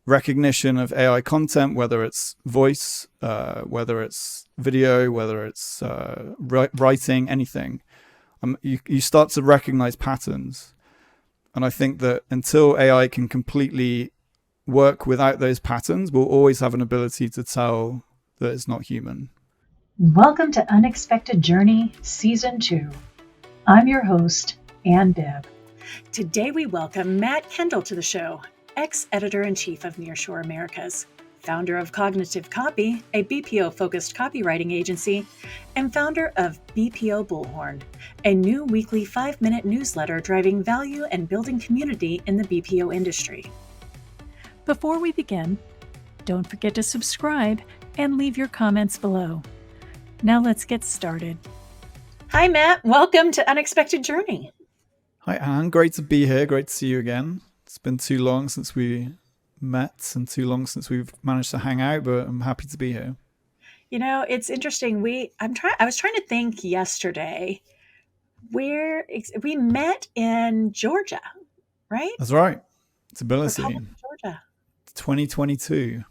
recognition of AI content, whether it's voice, whether it's video, whether it's writing, anything. You start to recognize patterns. And I think that until AI can completely work without those patterns, we'll always have an ability to tell that it's not human. Welcome to Unexpected Journey, Season 2. I'm your host, Ann Bibb. Today we welcome Matt Kendall to the show, ex-editor-in-chief of Nearshore Americas, founder of Cognitive Copy, a BPO-focused copywriting agency, and founder of BPO Bullhorn, a new weekly 5-minute newsletter driving value and building community in the BPO industry. Before we begin, don't forget to subscribe and leave your comments below. Now let's get started. Hi, Matt. Welcome to Unexpected Journey. Hi, Anne. Great to be here. Great to see you again. It's been too long since we met and too long since we've managed to hang out, but I'm happy to be here. You know, it's interesting. I was trying to think yesterday where we met in Georgia, right? That's right. It's ability. Georgia. 2022.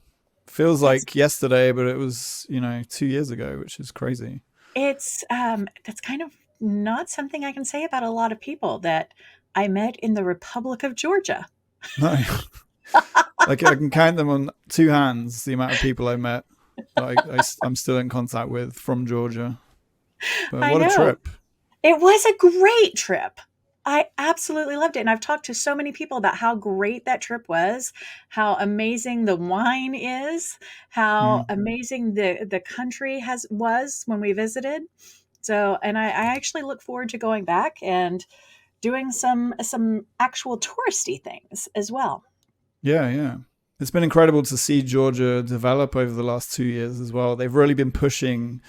Feels like yesterday, but it was, 2 years ago, which is crazy. It's that's kind of not something I can say about a lot of people that I met in the Republic of Georgia. No. Like I can count them on two hands, the amount of people I met that I'm still in contact with from Georgia. But what a trip. It was a great trip. I absolutely loved it. And I've talked to so many people about how great that trip was, how amazing the wine is, how amazing the country was when we visited. So, and I actually look forward to going back and doing some actual touristy things as well. Yeah. It's been incredible to see Georgia develop over the last 2 years as well. They've really been pushing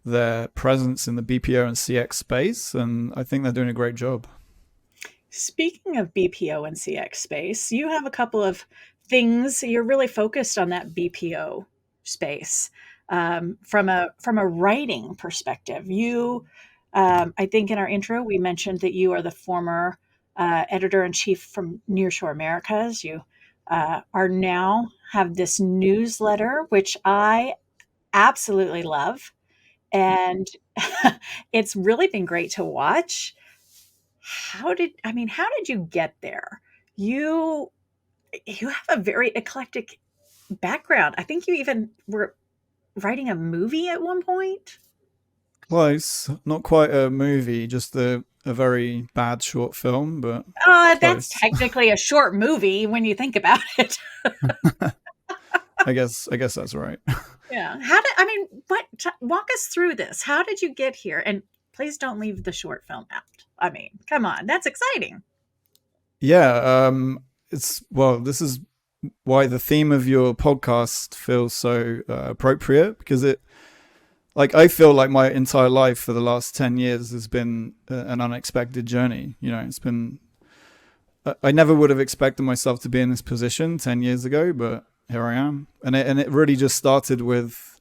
their presence in the BPO and CX space, and I think they're doing a great job. Speaking of BPO and CX space, you have a couple of things. You're really focused on that BPO space from a writing perspective. You, I think in our intro, we mentioned that you are the former editor-in-chief from Nearshore Americas. You are now have this newsletter, which I absolutely love. And it's really been great to watch. How did you get there? You have a very eclectic background. I think you even were writing a movie at one point. Close. Not quite a movie, just a very bad short film, but that's technically a short movie when you think about it. I guess that's right. Yeah. Walk us through this. How did you get here? And please don't leave the short film out. I mean, come on, that's exciting. Yeah. This is why the theme of your podcast feels so appropriate, because I feel like my entire life for the last 10 years has been an unexpected journey. I never would have expected myself to be in this position 10 years ago, but here I am. And it really just started with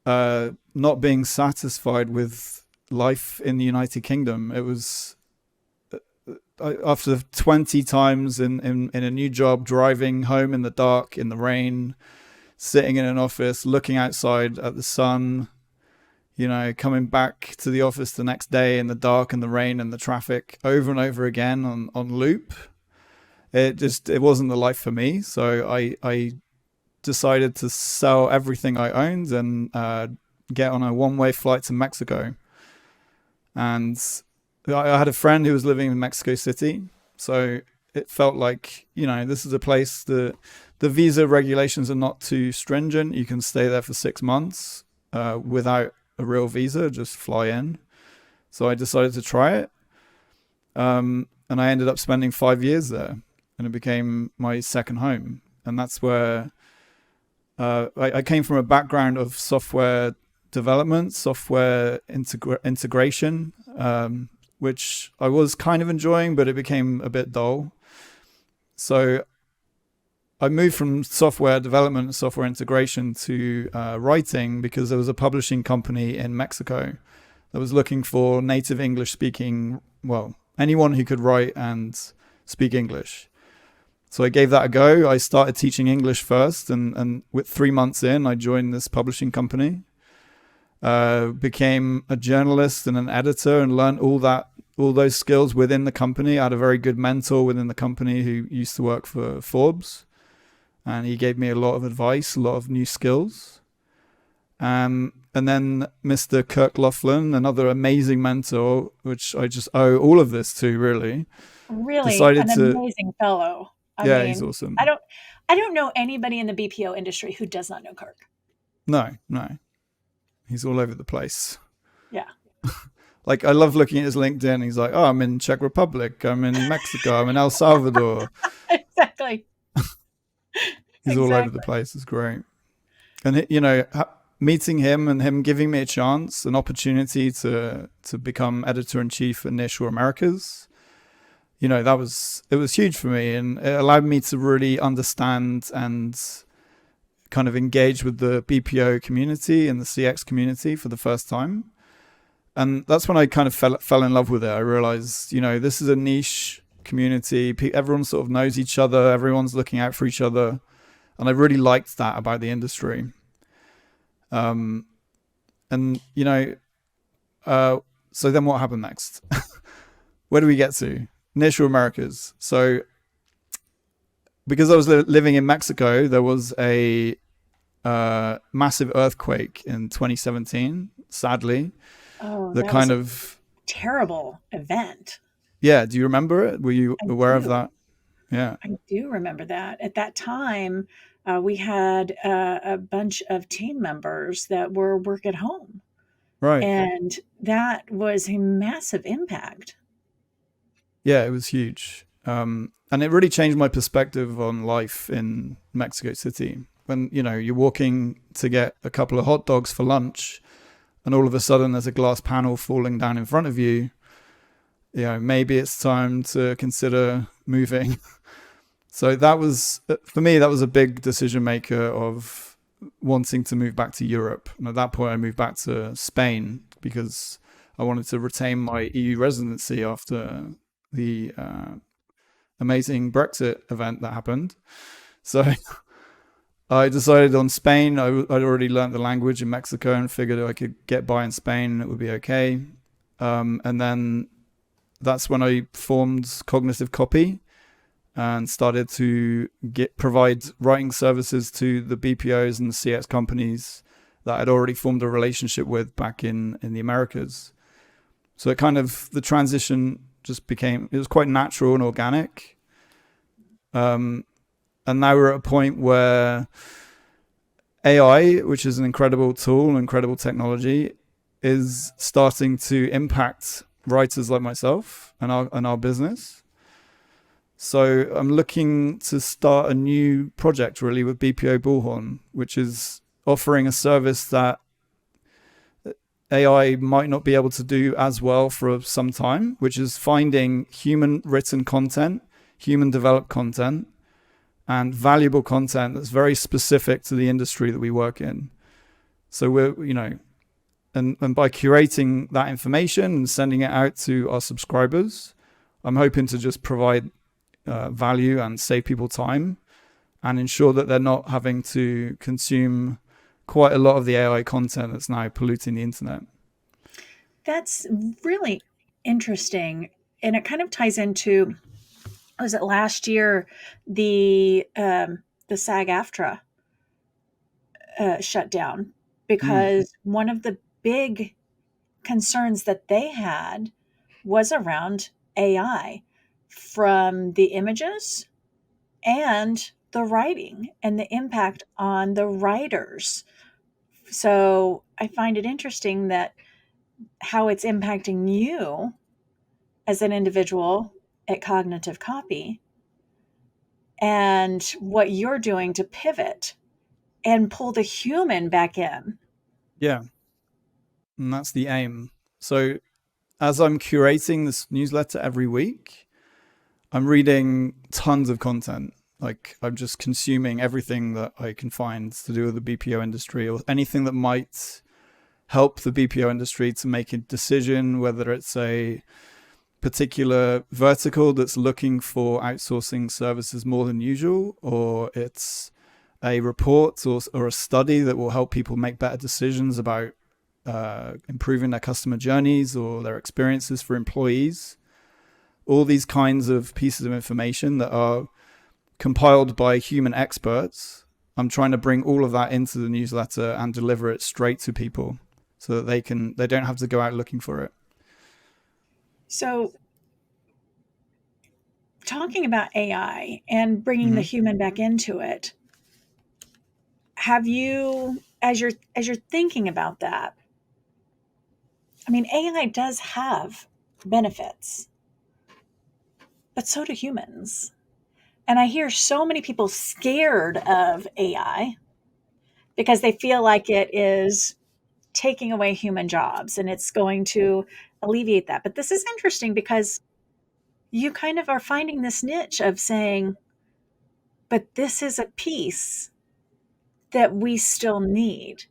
not being satisfied with life in the United Kingdom. It was after 20 times in a new job, driving home in the dark, in the rain, sitting in an office, looking outside at the sun, coming back to the office the next day in the dark and the rain and the traffic over and over again on loop. It wasn't the life for me. So I decided to sell everything I owned and get on a one-way flight to Mexico. And I had a friend who was living in Mexico City. So it felt like, this is a place that the visa regulations are not too stringent. You can stay there for 6 months without a real visa, just fly in. So I decided to try it. And I ended up spending 5 years there, and it became my second home. And that's where I came from a background of software development, software integration, which I was kind of enjoying, but it became a bit dull. So I moved from software development and software integration to writing, because there was a publishing company in Mexico that was looking for native English speaking, anyone who could write and speak English. So I gave that a go. I started teaching English first, and with 3 months in, I joined this publishing company. Became a journalist and an editor, and learned all those skills within the company. I had a very good mentor within the company who used to work for Forbes, and he gave me a lot of advice, a lot of new skills. And then Mr. Kirk Laughlin, another amazing mentor, which I just owe all of this to, really. Really Decided an to, amazing fellow. yeah, he's awesome. I don't know anybody in the BPO industry who does not know Kirk. No. He's all over the place. Yeah. Like, I love looking at his LinkedIn. He's like, oh, I'm in Czech Republic. I'm in Mexico. I'm in El Salvador. Exactly. He's all over the place. It's great. And, you know, meeting him and him giving me a chance, an opportunity to become editor-in-chief at Nearshore Americas, you know, it was huge for me. And it allowed me to really understand and kind of engage with the BPO community and the CX community for the first time. And that's when I kind of fell in love with it. I realized, you know, this is a niche community. Everyone sort of knows each other. Everyone's looking out for each other. And I really liked that about the industry. And, you know, so then what happened next? Where do we get to? Nearshore Americas. So because I was living in Mexico, there was a massive earthquake in 2017, sadly. Oh, the kind of terrible event. Yeah. Do you remember it? Were you aware of that? Yeah. I do remember that. At that time, we had a bunch of team members that were work at home. Right. And that was a massive impact. Yeah, it was huge. And it really changed my perspective on life in Mexico City. When, you know, you're walking to get a couple of hot dogs for lunch, and all of a sudden there's a glass panel falling down in front of you, you know, maybe it's time to consider moving. So that was, for me, that was a big decision maker of wanting to move back to Europe. And at that point, I moved back to Spain because I wanted to retain my EU residency after the amazing Brexit event that happened. So I decided on Spain. I'd already learned the language in Mexico and figured I could get by in Spain and it would be okay. And then that's when I formed Cognitive Copy and started to provide writing services to the BPOs and the CX companies that I'd already formed a relationship with back in the Americas. So it kind of, the transition just became, it was quite natural and organic. And now we're at a point where AI, which is an incredible tool, incredible technology, is starting to impact writers like myself and our business. So I'm looking to start a new project really with BPO Bullhorn, which is offering a service that AI might not be able to do as well for some time, which is finding human written content, human developed content, and valuable content that's very specific to the industry that we work in. So we're, you know, and by curating that information and sending it out to our subscribers, I'm hoping to just provide value and save people time and ensure that they're not having to consume quite a lot of the AI content that's now polluting the internet. That's really interesting. And it kind of ties into, was it last year, the SAG-AFTRA shut down because one of the big concerns that they had was around AI, from the images and the writing and the impact on the writers. So I find it interesting that how it's impacting you as an individual at Cognitive Copy and what you're doing to pivot and pull the human back in. Yeah. And that's the aim. So as I'm curating this newsletter every week, I'm reading tons of content. Like, I'm just consuming everything that I can find to do with the BPO industry or anything that might help the BPO industry to make a decision, whether it's a particular vertical that's looking for outsourcing services more than usual, or it's a report or a study that will help people make better decisions about improving their customer journeys or their experiences for employees. All these kinds of pieces of information that are compiled by human experts, I'm trying to bring all of that into the newsletter and deliver it straight to people so that they don't have to go out looking for it. So, talking about AI and bringing the human back into it, have you, as you're thinking about that, I mean, AI does have benefits, but so do humans. And I hear so many people scared of AI because they feel like it is taking away human jobs and it's going to alleviate that. But this is interesting because you kind of are finding this niche of saying, but this is a piece that we still need.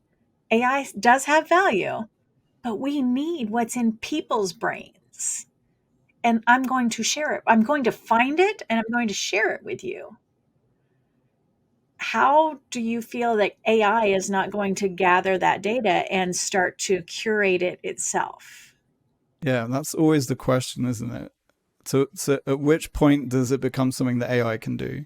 AI does have value, but we need what's in people's brains. And I'm going to share it. I'm going to find it and I'm going to share it with you. How do you feel that AI is not going to gather that data and start to curate it itself? Yeah, that's always the question, isn't it? So at which point does it become something that AI can do?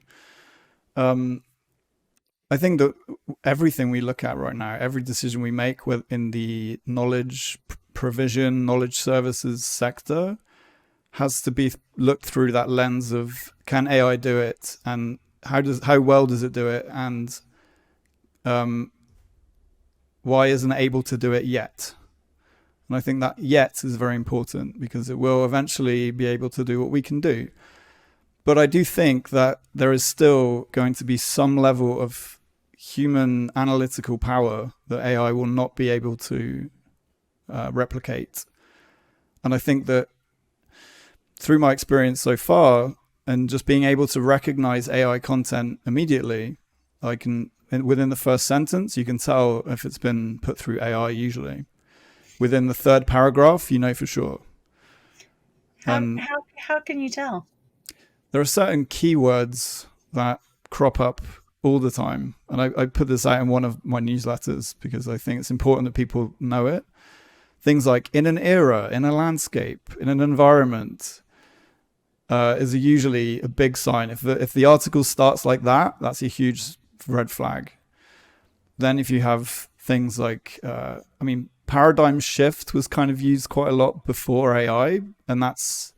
I think that everything we look at right now, every decision we make in the knowledge provision, knowledge services sector, has to be looked through that lens of, can AI do it, and how well does it do it, and why isn't it able to do it yet? And I think that yet is very important because it will eventually be able to do what we can do. But I do think that there is still going to be some level of human analytical power that AI will not be able to replicate. And I think that through my experience so far, and just being able to recognize AI content immediately, within the first sentence, you can tell if it's been put through AI usually. Within the third paragraph, you know for sure. How can you tell? There are certain keywords that crop up all the time. And I put this out in one of my newsletters because I think it's important that people know it. Things like in an era, in a landscape, in an environment is usually a big sign. If the article starts like that, that's a huge red flag. Then if you have things like, paradigm shift was kind of used quite a lot before AI, and that's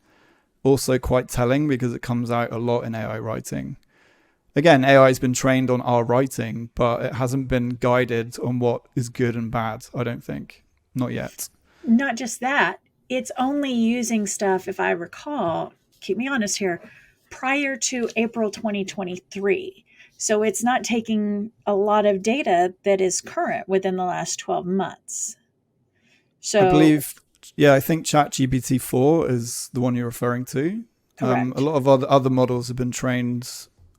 also quite telling because it comes out a lot in AI writing. Again, AI has been trained on our writing, but it hasn't been guided on what is good and bad, I don't think. Not yet. Not just that, it's only using stuff, if I recall, keep me honest here, prior to April 2023. So it's not taking a lot of data that is current within the last 12 months. So I believe, I think ChatGPT 4 is the one you're referring to. correct. A lot of other models have been trained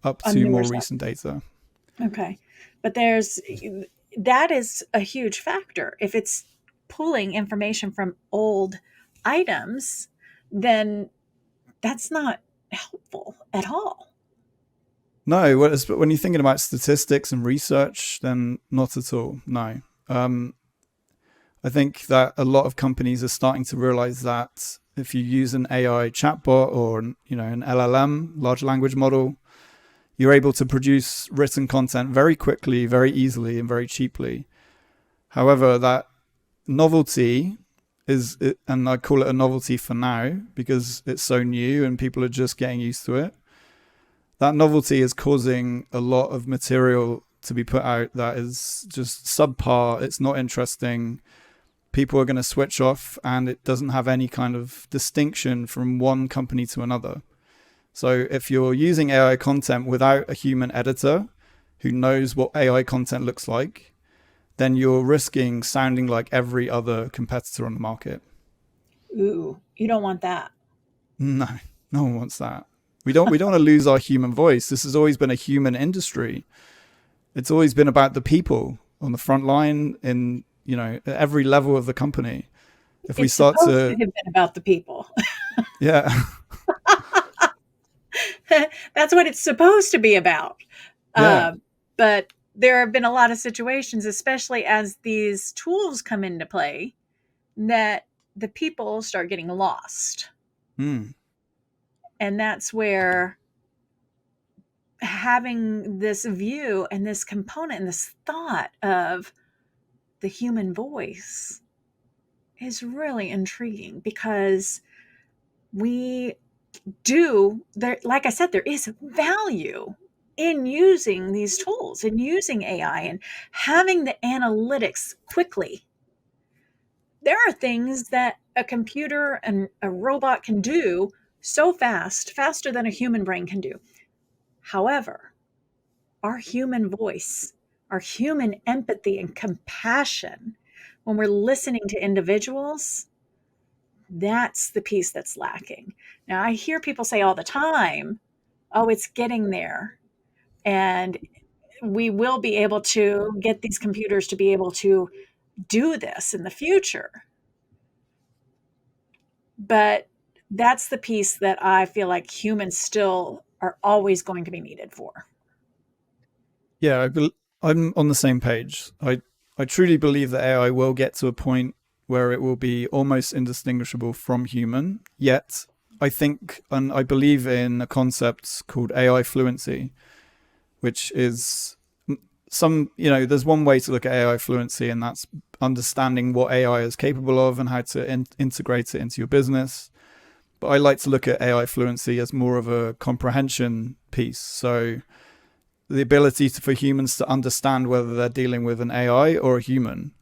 up to more recent data. Okay. But that is a huge factor. If it's pulling information from old items, then that's not helpful at all. No, when you're thinking about statistics and research, then not at all. No. I think that a lot of companies are starting to realize that if you use an AI chatbot or an LLM, large language model, you're able to produce written content very quickly, very easily, and very cheaply. However, that novelty and I call it a novelty for now because it's so new and people are just getting used to it. That novelty is causing a lot of material to be put out that is just subpar. It's not interesting. People are going to switch off and it doesn't have any kind of distinction from one company to another. So if you're using AI content without a human editor who knows what AI content looks like, then you're risking sounding like every other competitor on the market. Ooh, you don't want that. No one wants that. We don't want to lose our human voice. This has always been a human industry. It's always been about the people on the front line at every level of the company. If we start to have been about the people. Yeah. That's what it's supposed to be about. Yeah. But there have been a lot of situations, especially as these tools come into play, that the people start getting lost. Mm. And that's where having this view and this component and this thought of the human voice is really intriguing, because we do there, like I said, there is value in using these tools and using AI and having the analytics quickly. There are things that a computer and a robot can do so fast, faster than a human brain can do. However, our human voice, our human empathy and compassion, when we're listening to individuals, that's the piece that's lacking. Now, I hear people say all the time, oh, it's getting there. And we will be able to get these computers to be able to do this in the future. But that's the piece that I feel like humans still are always going to be needed for. Yeah, I'm on the same page. I truly believe that AI will get to a point where it will be almost indistinguishable from human. Yet, I think and I believe in a concept called AI fluency, which is there's one way to look at AI fluency, and that's understanding what AI is capable of and how to integrate it into your business. But I like to look at AI fluency as more of a comprehension piece. So the ability for humans to understand whether they're dealing with an AI or a human.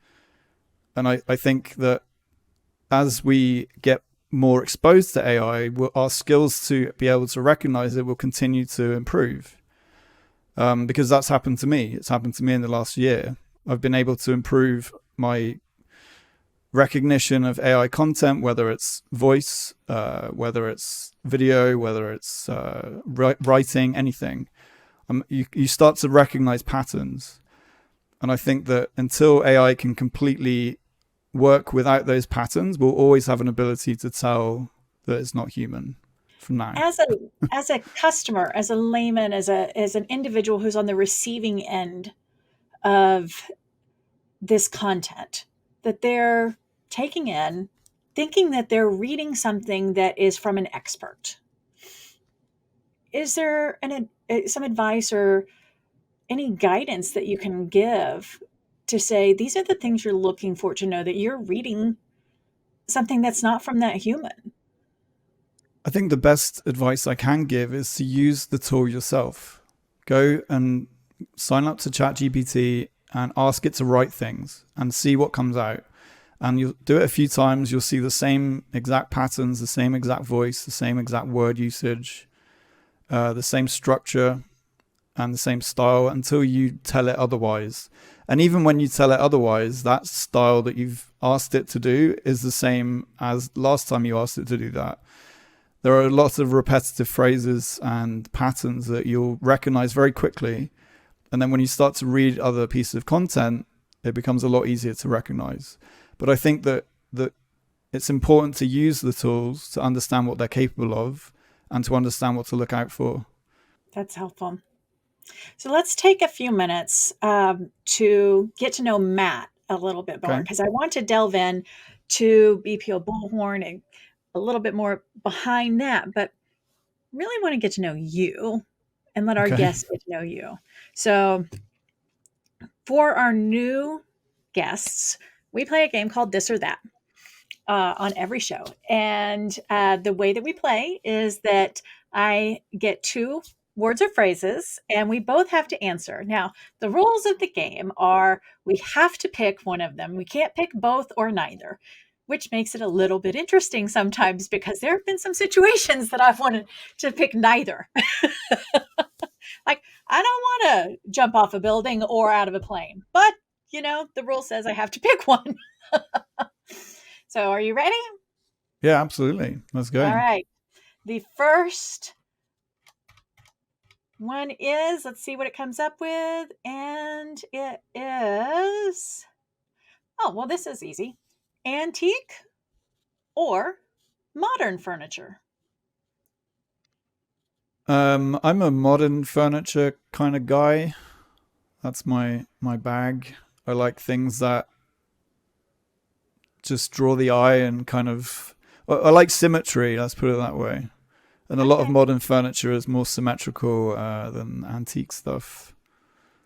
And I think that as we get more exposed to AI, our skills to be able to recognize it will continue to improve. Because that's happened to me. It's happened to me in the last year. I've been able to improve my recognition of AI content, whether it's voice, whether it's video, whether it's writing, anything. You start to recognize patterns. And I think that until AI can completely work without those patterns, we'll always have an ability to tell that it's not human from now. As a customer, as a layman, as an individual who's on the receiving end of this content that they're taking in, thinking that they're reading something that is from an expert, is there some advice or any guidance that you can give to say these are the things you're looking for to know that you're reading something that's not from that human? I think the best advice I can give is to use the tool yourself. Go and sign up to ChatGPT and ask it to write things and see what comes out. And you'll do it a few times. You'll see the same exact patterns, the same exact voice, the same exact word usage, the same structure and the same style until you tell it otherwise. And even when you tell it otherwise, that style that you've asked it to do is the same as last time you asked it to do that. There are lots of repetitive phrases and patterns that you'll recognize very quickly. And then when you start to read other pieces of content, it becomes a lot easier to recognize. But I think that it's important to use the tools to understand what they're capable of and to understand what to look out for. That's helpful. So let's take a few minutes to get to know Matt a little bit more, Okay. because I want to delve in to BPO Bullhorn and a little bit more behind that, but really want to get to know you and let our Okay. guests get to know you. So for our new guests, we play a game called This or That on every show. And the way that we play is that I get two words or phrases, and we both have to answer. Now, the rules of the game are we have to pick one of them. We can't pick both or neither, which makes it a little bit interesting sometimes, because there have been some situations that I've wanted to pick neither. Like, I don't want to jump off a building or out of a plane, but the rule says I have to pick one. So, are you ready? Yeah, absolutely. Let's All go. right. The first one is, let's see what it comes up with. And it is, oh, well, this is easy. Antique or modern furniture? I'm a modern furniture kind of guy. That's my bag. I like things that just draw the eye and kind of. I like symmetry. Let's put it that way. And a lot of Okay. modern furniture is more symmetrical than antique stuff,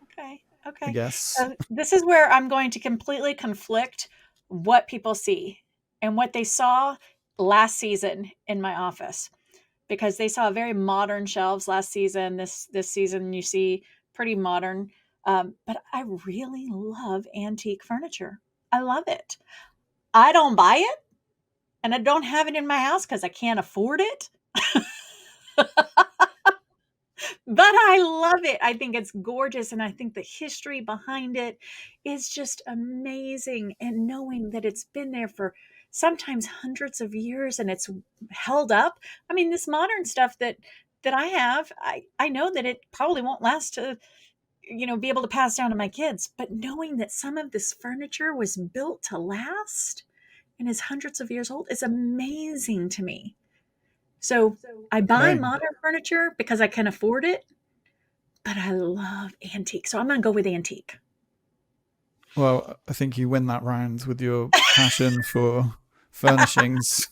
Okay. I Okay. guess. So this is where I'm going to completely conflict what people see and what they saw last season in my office, because they saw very modern shelves last season. This season you see pretty modern, but I really love antique furniture. I love it. I don't buy it, and I don't have it in my house because I can't afford it. But I love it. I think it's gorgeous, and I think the history behind it is just amazing, and knowing that it's been there for sometimes hundreds of years and it's held up. I mean, this modern stuff that I have, I know that it probably won't last to, be able to pass down to my kids, but knowing that some of this furniture was built to last and is hundreds of years old is amazing to me. So I buy Hey, modern furniture because I can afford it, but I love antique. So I'm going to go with antique. well, I think you win that round with your passion for furnishings.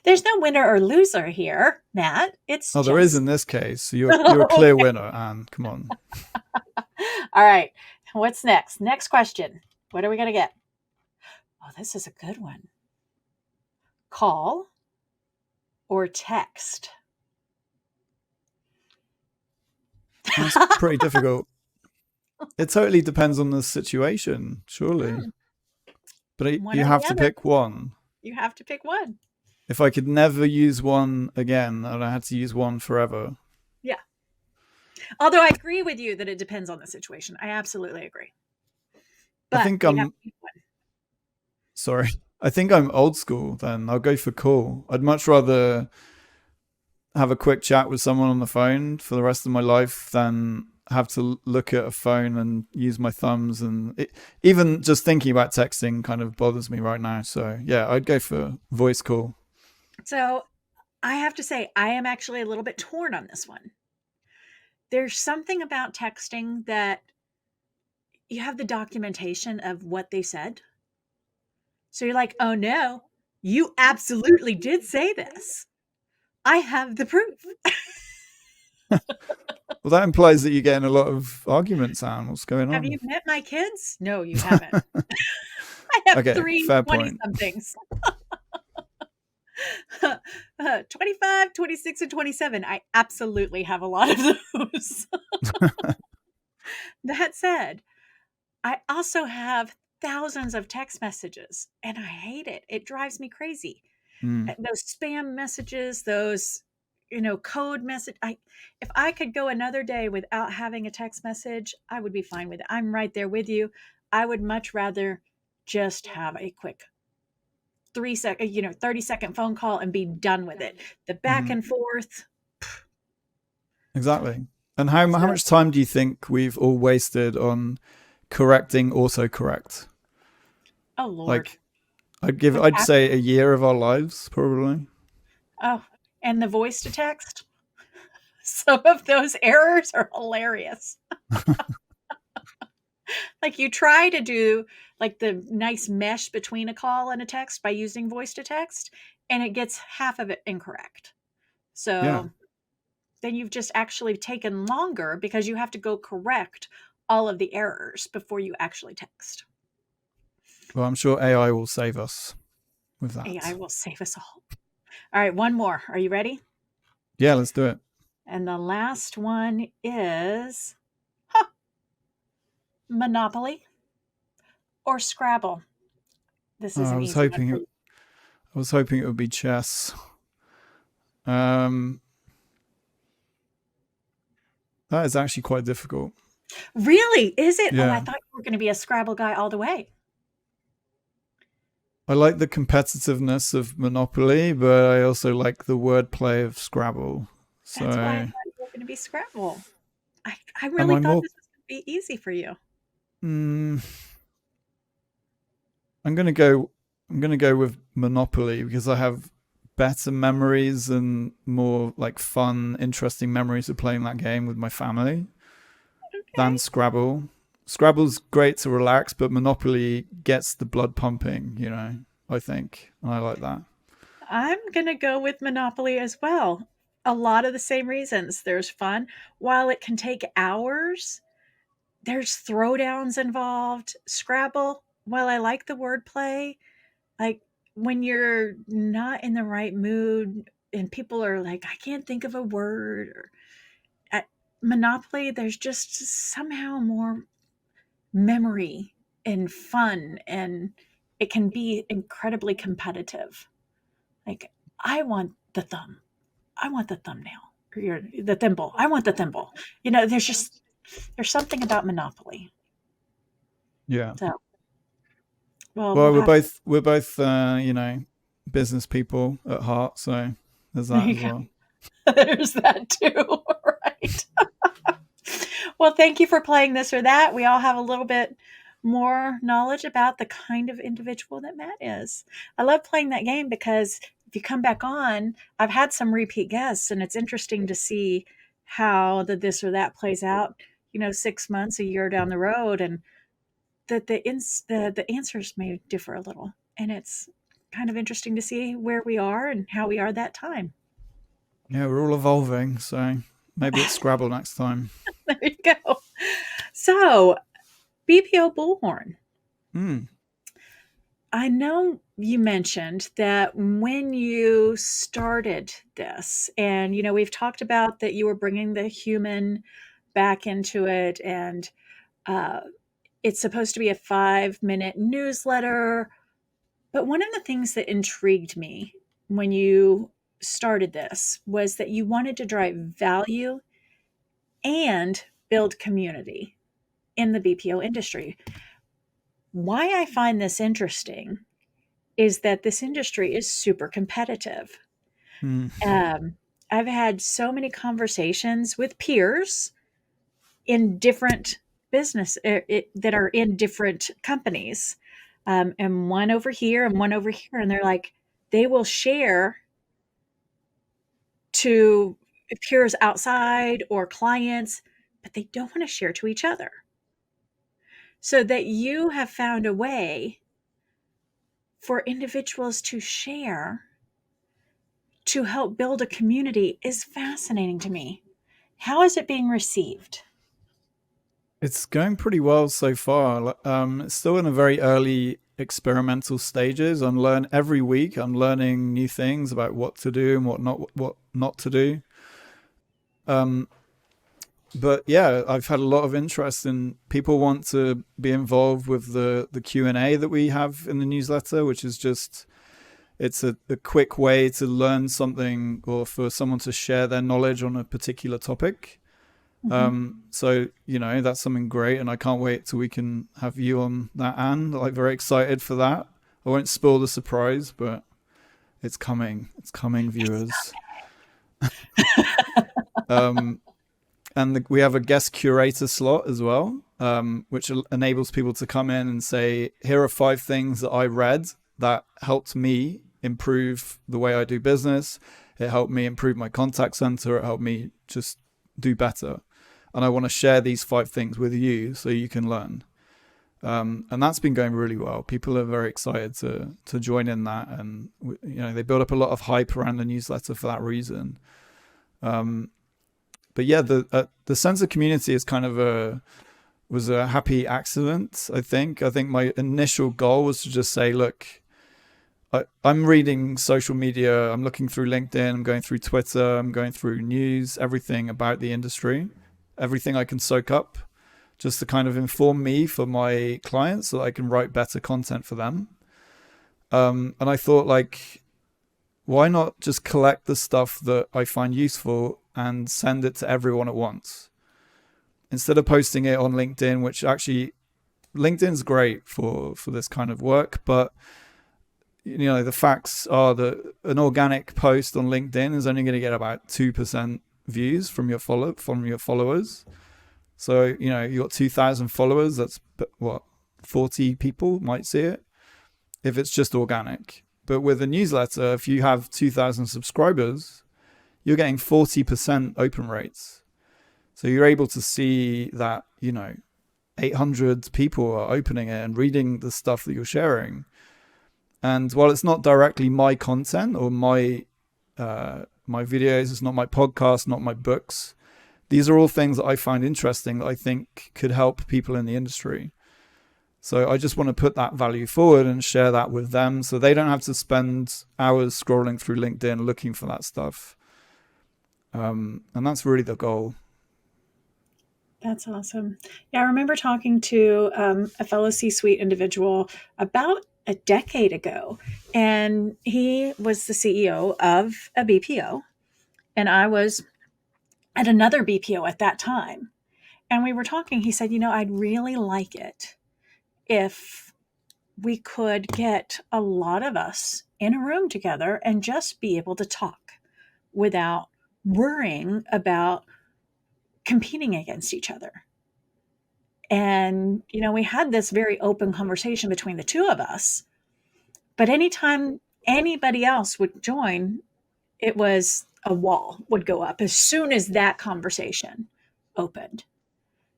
There's no winner or loser here, Matt. It's Oh, there is just in this case. You're a clear winner, Anne. Come on. all right. What's next? Next question. What are we going to get? Oh, this is a good one. Call or text? That's pretty difficult. It totally depends on the situation, surely. But One you or have the to other. pick one. You have to pick one. If I could never use one again and I had to use one forever, Yeah. Although I agree with you that it depends on the situation. I absolutely agree. I But think you have I'm to pick one. sorry. I think I'm old school then. I'll go for call. I'd much rather have a quick chat with someone on the phone for the rest of my life than have to look at a phone and use my thumbs. And even just thinking about texting kind of bothers me right now. So yeah, I'd go for voice call. So I have to say, I am actually a little bit torn on this one. There's something about texting that you have the documentation of what they said. So you're like, oh no, you absolutely did say this. I have the proof. Well, that implies that you're getting a lot of arguments, Anne. What's going Have on? you met my kids? No, you haven't. I have Okay, three fair 20 point. somethings. 25, 26, and 27. I absolutely have a lot of those. That said, I also have thousands of text messages and I hate it. It drives me crazy. Mm. Those spam messages, those code message. If I could go another day without having a text message, I would be fine with it. I'm right there with you. I would much rather just have a quick 3 second, 30-second phone call and be done with it. The back Hmm. and forth. Exactly. And how So, much time do you think we've all wasted on correcting autocorrect? oh Lord. Like, With I'd app- say a year of our lives, probably. oh, and the voice to text. Some of those errors are hilarious. Like you try to do like the nice mesh between a call and a text by using voice to text, and it gets half of it incorrect. Yeah. So then you've just actually taken longer because you have to go correct all of the errors before you actually text. Well, I'm sure AI will save us with AI that. will save us all. All right, one more. Are you ready? Yeah, let's do it. And the last one is Monopoly or Scrabble. This is I an was easy one hoping for it. you. I was hoping it would be chess. Um, that is actually quite difficult. Really? Is it? Oh, I Yeah, thought you were going to be a Scrabble guy all the way. I like the competitiveness of Monopoly, but I also like the wordplay of Scrabble. That's why I So, thought you were going to be Scrabble. I am really I thought more? this was going to be easy for you. Mm, I'm gonna go. I'm going to go with Monopoly because I have better memories and more like fun, interesting memories of playing that game with my family than Scrabble. Scrabble's great to relax, but Monopoly gets the blood pumping, I think. And I like that. I'm going to go with Monopoly as well. A lot of the same reasons. There's fun. While it can take hours, there's throwdowns involved. Scrabble, while I like the wordplay, like when you're not in the right mood and people are like, I can't think of a word. Or at Monopoly, there's just somehow more memory and fun, and it can be incredibly competitive. Like, I want the thumb. I want the thumbnail. Or the thimble. I want the thimble. There's something about Monopoly. Yeah. So, well, Well, we'll have we're both business people at heart, so there's there that you as go. well. There's that too, right? Well, thank you for playing this or that. We all have a little bit more knowledge about the kind of individual that Matt is. I love playing that game because if you come back on, I've had some repeat guests, and it's interesting to see how the this or that plays out, 6 months, a year down the road, and that the answers may differ a little. And it's kind of interesting to see where we are and how we are that time. Yeah, we're all evolving, so maybe it's Scrabble next time. There you go. So, BPO Bullhorn. Hmm. I know you mentioned that when you started this, and we've talked about that you were bringing the human back into it, and uh, it's supposed to be a 5-minute newsletter. But one of the things that intrigued me when you started this was that you wanted to drive value and build community in the BPO industry. Why I find this interesting is that this industry is super competitive. Hmm. I've had so many conversations with peers in different that are in different companies, and one over here and one over here, and they're like, they will share to peers outside or clients, but they don't want to share to each other. So that you have found a way for individuals to share to help build a community is fascinating to me. How is it being received? It's going pretty well so far. It's still in a very early experimental stages. Every week. I'm learning new things about what to do and what not to do. But yeah, I've had a lot of interest in people want to be involved with the Q&A that we have in the newsletter, which is just it's a quick way to learn something or for someone to share their knowledge on a particular topic. So, that's something great, and I can't wait till we can have you on that, Anne. Like, very excited for that. I won't spoil the surprise, but it's coming. It's coming, viewers. And we have a guest curator slot as well, which enables people to come in and say, here are 5 things that I read that helped me improve the way I do business. It helped me improve my contact center. It helped me just do better. And I want to share these 5 things with you so you can learn. And that's been going really well. People are very excited to join in that. And, they build up a lot of hype around the newsletter for that reason. But yeah, the sense of community is kind of was a happy accident, I think. I think my initial goal was to just say, look, I'm reading social media. I'm looking through LinkedIn. I'm going through Twitter. I'm going through news, everything about the industry, everything I can soak up just to kind of inform me for my clients so that I can write better content for them. And I thought, like, why not just collect the stuff that I find useful and send it to everyone at once? Instead of posting it on LinkedIn, which actually LinkedIn's great for this kind of work, but the facts are that an organic post on LinkedIn is only going to get about 2% views from your followers. So, you got 2,000 followers. That's what 40 people might see it. if it's just organic. But with a newsletter, if you have 2,000 subscribers, you're getting 40% open rates. So you're able to see that, 800 people are opening it and reading the stuff that you're sharing. And while it's not directly my content or my videos, it's not my podcast, not my books, these are all things that I find interesting that I think could help people in the industry. So I just want to put that value forward and share that with them so they don't have to spend hours scrolling through LinkedIn looking for that stuff. And that's really the goal. That's awesome. Yeah, I remember talking to a fellow C-suite individual about a decade ago, and he was the CEO of a BPO, and I was at another BPO at that time. And we were talking, he said, I'd really like it if we could get a lot of us in a room together and just be able to talk without worrying about competing against each other. And, we had this very open conversation between the two of us. But anytime anybody else would join, it was a wall would go up as soon as that conversation opened.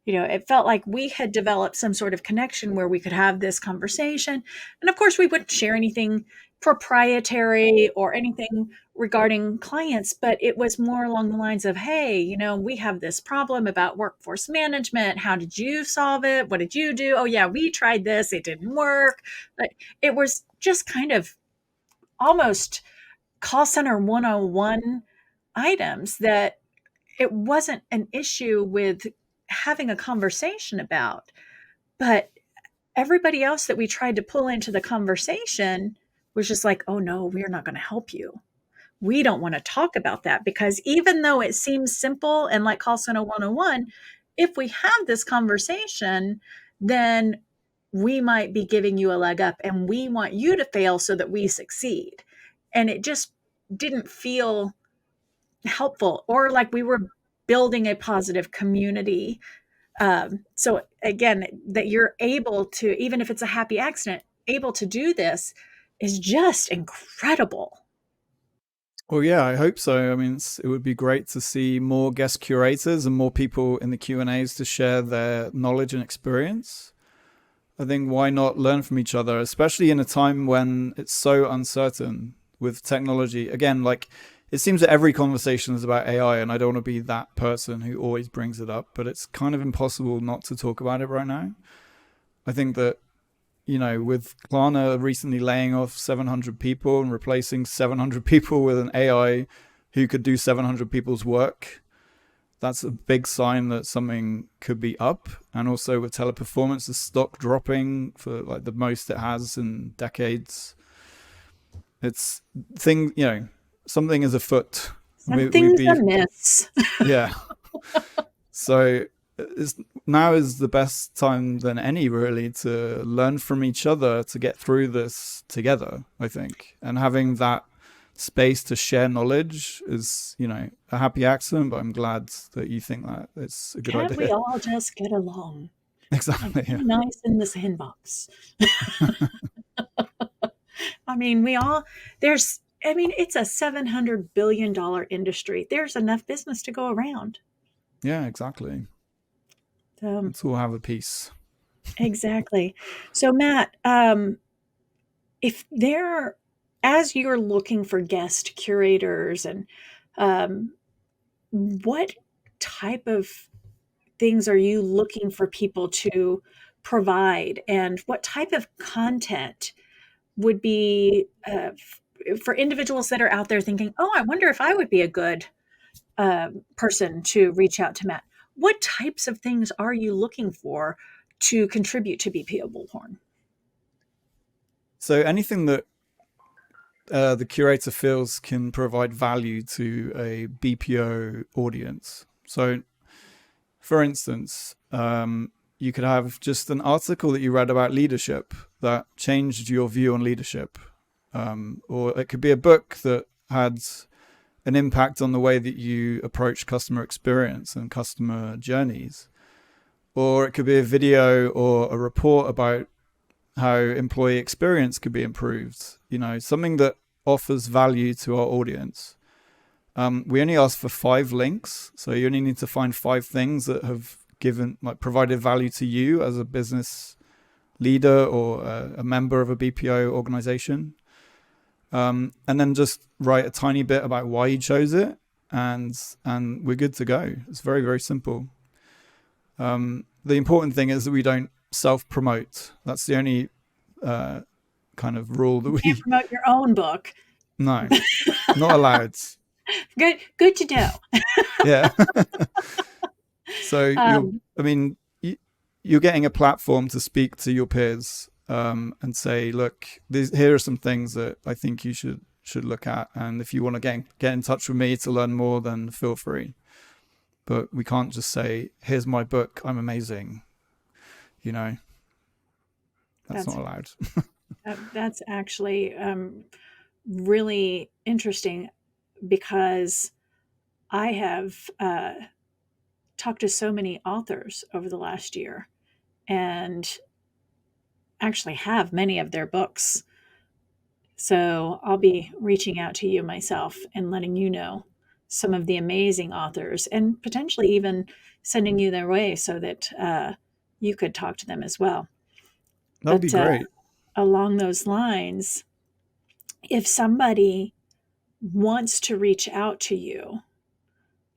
It felt like we had developed some sort of connection where we could have this conversation. And of course, we wouldn't share anything proprietary or anything regarding clients, but it was more along the lines of, hey, we have this problem about workforce management. How did you solve it? What did you do? Oh, yeah, we tried this. It didn't work. But it was just kind of almost call center 101 items that it wasn't an issue with having a conversation about, but everybody else that we tried to pull into the conversation was just like, oh no, we're not going to help you. We don't want to talk about that because even though it seems simple and like call center 101, if we have this conversation, then we might be giving you a leg up and we want you to fail so that we succeed. And it just didn't feel helpful or like we were building a positive community. So again, that you're able to, even if it's a happy accident, able to do this is just incredible. Well, yeah, I hope so. I mean, it would be great to see more guest curators and more people in the Q&As to share their knowledge and experience. I think why not learn from each other, especially in a time when it's so uncertain with technology. Again, like it seems that every conversation is about AI, and I don't want to be that person who always brings it up, but it's kind of impossible not to talk about it right now. I think that, with Klarna recently laying off 700 people and replacing 700 people with an AI who could do 700 people's work, that's a big sign that something could be up. And also with Teleperformance, the stock dropping for like the most it has in decades. It's something is afoot. Something's amiss. Yeah. So now is the best time than any, really, to learn from each other, to get through this together, I think. And having that space to share knowledge is, a happy accident, but I'm glad that you think that it's a good idea. Can't we all just get along? Exactly. Yeah. Nice in the sandbox. I mean, it's a $700 billion industry. There's enough business to go around. Yeah, exactly. Let's all have a piece. Exactly. So Matt, as you're looking for guest curators and what type of things are you looking for people to provide, and what type of content would be for individuals that are out there thinking, oh, I wonder if I would be a good person to reach out to Matt? What types of things are you looking for to contribute to BPO Bullhorn? So anything that the curator feels can provide value to a BPO audience. So, for instance, you could have just an article that you read about leadership that changed your view on leadership. Or it could be a book that had an impact on the way that you approach customer experience and customer journeys. Or it could be a video or a report about how employee experience could be improved, something that offers value to our audience. We only ask for 5 links, so you only need to find 5 things that have provided value to you as a business leader or a member of a BPO organization. And then just write a tiny bit about why you chose it, and we're good to go. It's very, very simple. The important thing is that we don't self-promote. That's the only kind of rule that You can't promote your own book. No, not allowed. Good to know. Yeah. So you're getting a platform to speak to your peers and say, look, here are some things that I think you should look at, and if you want to get in touch with me to learn more, then feel free. But we can't just say, here's my book, I'm amazing. That's not allowed. That's actually really interesting, because I have talked to so many authors over the last year and actually have many of their books. So I'll be reaching out to you myself and letting you know some of the amazing authors, and potentially even sending you their way so that you could talk to them as well. That would be great. Along those lines, if somebody wants to reach out to you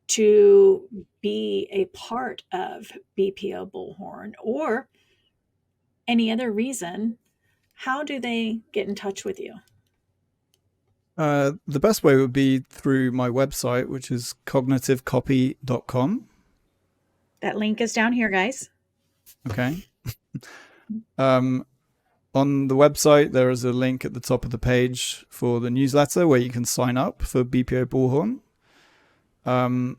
to be a part of BPO Bullhorn or any other reason, how do they get in touch with you? The best way would be through my website, which is cognitivecopy.com. That link is down here, guys. Okay. On the website, there is a link at the top of the page for the newsletter where you can sign up for BPO Bullhorn. And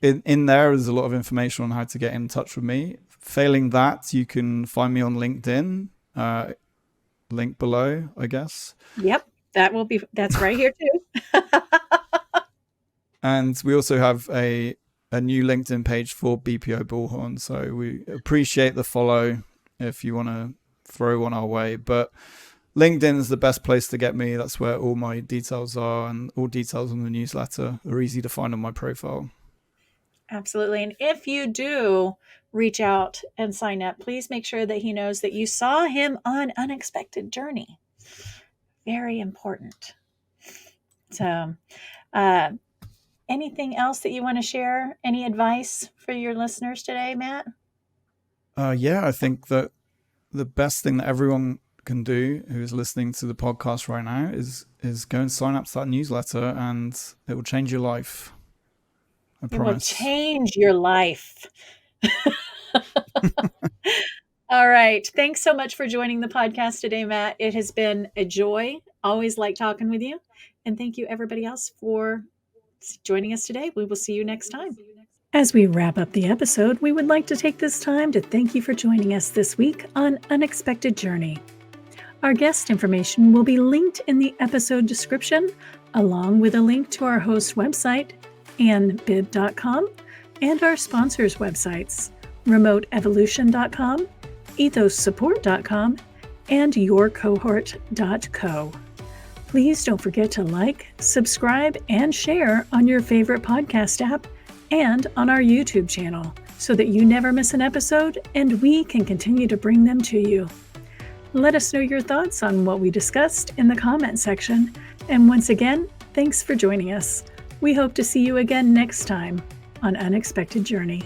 in there is a lot of information on how to get in touch with me. Failing that, you can find me on LinkedIn. Link below, I guess. Yep, that's right here too. And we also have a new LinkedIn page for BPO Bullhorn. So we appreciate the follow if you want to throw one our way. But LinkedIn is the best place to get me. That's where all my details are, and all details on the newsletter are easy to find on my profile. Absolutely. And if you do reach out and sign up, please make sure that he knows that you saw him on Unexpected Journey. Very important. So, anything else that you want to share? Any advice for your listeners today, Matt? Yeah, I think that the best thing that everyone can do who is listening to the podcast right now is go and sign up to that newsletter, and it will change your life. I promise. It will change your life. All right. Thanks so much for joining the podcast today, Matt. It has been a joy. Always like talking with you. And thank you, everybody else, for joining us today. We will see you next time. As we wrap up the episode, we would like to take this time to thank you for joining us this week on Unexpected Journey. Our guest information will be linked in the episode description, along with a link to our host website, Bibb.com, and our sponsors' websites, remoteevolution.com, ethossupport.com, and yourcohort.co. Please don't forget to like, subscribe, and share on your favorite podcast app and on our YouTube channel so that you never miss an episode and we can continue to bring them to you. Let us know your thoughts on what we discussed in the comment section. And once again, thanks for joining us. We hope to see you again next time on Unexpected Journey.